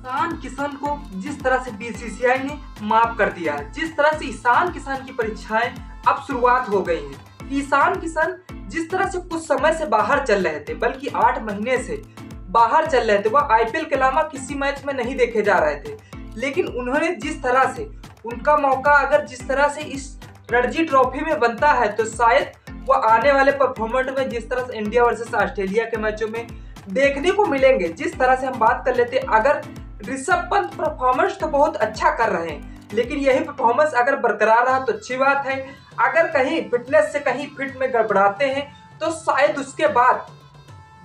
ईशान किशन को जिस तरह से बीसीसीआई ने माफ कर दिया है, जिस तरह से ईशान किशन की परीक्षाएं अब शुरुआत हो गई हैं। ईशान किशन जिस तरह से कुछ समय से बाहर चल रहे थे, बल्कि 8 महीने से बाहर चल रहे थे, वह आईपीएल के अलावा किसी मैच में नहीं देखे जा रहे थे। लेकिन उन्होंने जिस तरह से उनका मौका अगर जिस तरह से इस रणजी ट्रॉफी में बनता है, तो शायद वह आने वाले परफॉर्मेंस में जिस तरह से इंडिया वर्सेस ऑस्ट्रेलिया के मैचों में देखने को मिलेंगे। जिस तरह से हम बात कर लेते, अगर ऋषभ पंत परफॉर्मेंस तो बहुत अच्छा कर रहे हैं, लेकिन यही परफॉर्मेंस अगर बरकरार रहा तो अच्छी बात है। अगर कहीं फिटनेस से कहीं फिट में गड़बड़ाते हैं तो शायद उसके बाद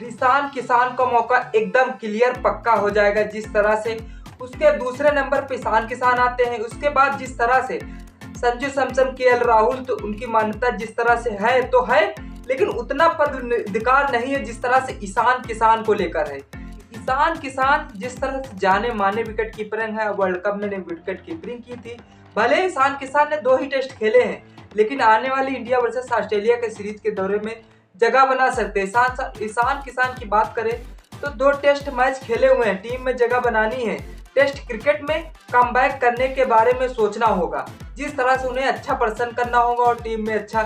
ईशान किशन का मौका एकदम क्लियर पक्का हो जाएगा। जिस तरह से उसके दूसरे नंबर पे ईशान किशन आते हैं, उसके बाद जिस तरह से संजू सैमसन, केएल राहुल, तो उनकी मान्यता जिस तरह से है तो है, लेकिन उतना पदाधिकार नहीं है जिस तरह से ईशान किशन को लेकर है। ईशान किशन जिस तरह से जाने माने विकेट कीपर है, वर्ल्ड कप में विकेट कीपिंग की थी। भले ईशान किशन ने 2 ही टेस्ट खेले हैं, लेकिन आने वाली इंडिया वर्सेस ऑस्ट्रेलिया के सीरीज के दौरे में जगह बना सकते हैं। ईशान किशन की बात करें तो 2 टेस्ट मैच खेले हुए हैं, टीम में जगह बनानी है। टेस्ट क्रिकेट में कमबैक करने के बारे में सोचना होगा, जिस तरह से उन्हें अच्छा प्रदर्शन करना होगा और टीम में अच्छा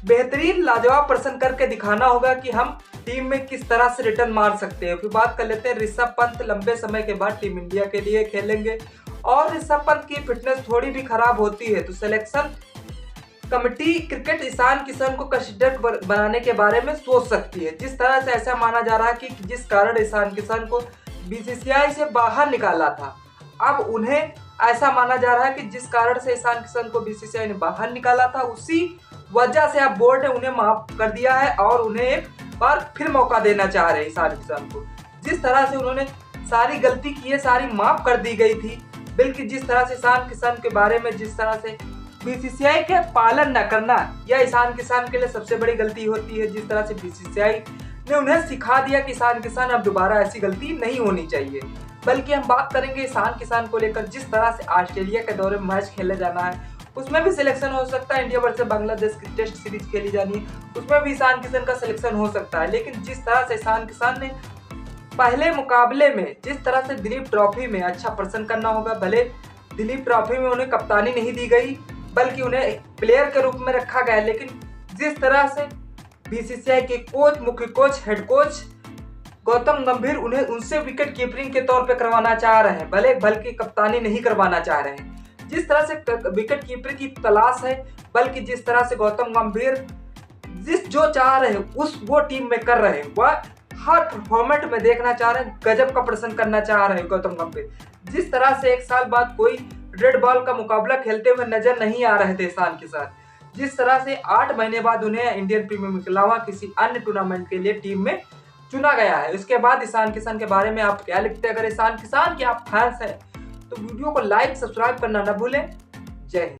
बेहतरीन लाजवाब प्रदर्शन करके दिखाना होगा कि हम टीम में किस तरह से रिटर्न मार सकते हैं। फिर बात कर लेते हैं, ऋषभ पंत लंबे समय के बाद टीम इंडिया के लिए खेलेंगे और ऋषभ पंत की फिटनेस थोड़ी भी खराब होती है तो selection committee cricket Ishan Kishan को कंसिडर बनाने के बारे में सोच सकती है। जिस तरह से ऐसा माना जा रहा है कि जिस कारण ईशान किशन को बीसीसीआई से बाहर निकाला था, अब उन्हें ऐसा माना जा रहा है कि जिस कारण से ईशान किशन को बीसीसीआई ने बाहर निकाला था, उसी वजह से अब बोर्ड ने उन्हें माफ कर दिया है और उन्हें एक बार फिर मौका देना चाह रहे हैं ईशान किशन को। जिस तरह से उन्होंने सारी गलती की है, सारी माफ कर दी गई थी, बल्कि जिस तरह से ईशान किशन के बारे में जिस तरह से बीसीसीआई के पालन न करना, यह ईशान किशन के लिए सबसे बड़ी गलती होती है। जिस तरह से बीसीसीआई ने उन्हें सिखा दिया कि ईशान किशन अब दोबारा ऐसी गलती नहीं होनी चाहिए। बल्कि हम बात करेंगे ईशान किशन को लेकर, जिस तरह से ऑस्ट्रेलिया के दौरे में मैच खेले जाना है, उसमें भी सिलेक्शन हो सकता है। इंडिया वर्सेस बांग्लादेश की टेस्ट सीरीज खेली जानी है, उसमें भी ईशान किशन का सिलेक्शन हो सकता है। लेकिन जिस तरह से ईशान किशन ने पहले मुकाबले में जिस तरह से दिलीप ट्रॉफी में अच्छा प्रदर्शन करना होगा, भले दिलीप ट्रॉफी में उन्हें कप्तानी नहीं दी गई बल्कि उन्हें प्लेयर के रूप में रखा गया, लेकिन जिस तरह से बीसीसीआई के कोच, मुख्य कोच, हेड कोच गौतम गंभीर उन्हें उनसे विकेट कीपिंग के तौर पे करवाना चाह रहे हैं, बल्कि कप्तानी नहीं करवाना चाह रहे हैं। जिस तरह से विकेट कीपर की तलाश है, बल्कि जिस तरह से गौतम गंभीर जो चाह रहे हैं वो टीम में कर रहे हैं, वह हर फॉर्मेट में देखना चाह रहे हैं, गजब का प्रदर्शन करना चाह रहे हैं गौतम गंभीर। जिस तरह से 1 साल बाद कोई रेड बॉल का मुकाबला खेलते हुए नजर नहीं आ रहे थे ईशान किशन, जिस तरह से 8 महीने बाद उन्हें इंडियन प्रीमियर लीग के अलावा किसी अन्य टूर्नामेंट के लिए टीम में चुना गया है। उसके बाद ईशान किशन के बारे में आप क्या लिखते हैं? अगर ईशान किशन के आप फैंस हैं तो वीडियो को लाइक, सब्सक्राइब करना न भूलें। जय हिंद।